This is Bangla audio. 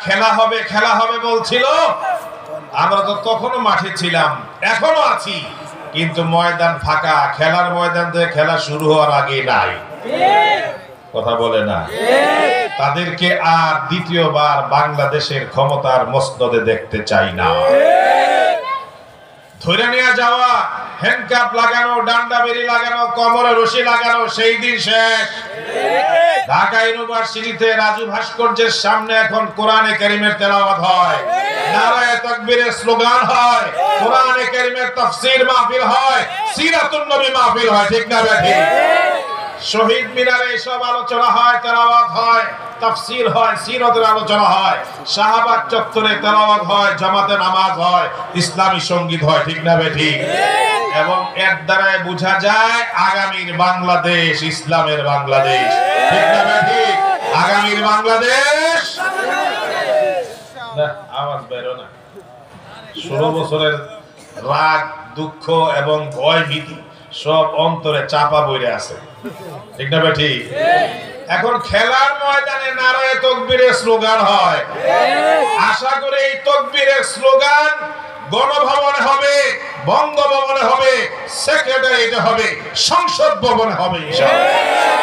খেলা হবে বলছিল, আমরা তো তখনও মাঠে ছিলাম, এখনো আছি, কিন্তু ময়দান ফাঁকা। খেলার ময়দান থেকে খেলা শুরু হওয়ার আগে নাই। কথা বলে না? তাদেরকে আর দ্বিতীয়বার বাংলাদেশের ক্ষমতার মসনদে দেখতে চাই না। ধরে নিয়ে যাওয়া, হ্যান্ডকাপ লাগানো, ডান্ডা বেরি লাগানো, কোমরে রশি লাগানো, সেই দিন শেষ। ঢাকা ইউনিভার্সিটিতে রাজু ভাস্কর্যের সামনে এখন কোরআনে কারীমের তেলাওয়াত হয়, নারায়ে তাকবীরের স্লোগান হয়, কোরআনে কারীমের তাফসীর মাহফিল হয়, সিরাতুন নবী মাহফিল হয়। ঠিক না বেঠিক? শহীদ মিনারে এসব আলোচনা হয়, তেলাওয়াত হয়, তাফসীর হয়, সিরাতের আলোচনা হয়, শাহবাগ চত্বরে তেলাওয়াত হয়, জামাতে নামাজ হয়, ইসলামী সঙ্গীত হয়। ঠিক না বেঠিক? এবং এর দ্বারাই বোঝা যায় আগামীর বাংলাদেশ ইসলামের বাংলাদেশ। ঠিক না বেঠিক? আগামীর বাংলাদেশ। না, আওয়াজ বেরো না। 16 বছরের রাগ, দুঃখ এবং ভয় ভীতি সব অন্তরে চাপা বইরে আছে। ঠিক না বেঠিক? এখন খেলার ময়দানে নারায়ে তাকবীরের স্লোগান হয়। আশা করি এই তাকবীরের স্লোগান গণভবনে হবে, বঙ্গভবনে হবে, সেক্রেটারিয়েটে হবে, সংসদ ভবনে হবে ইনশাআল্লাহ।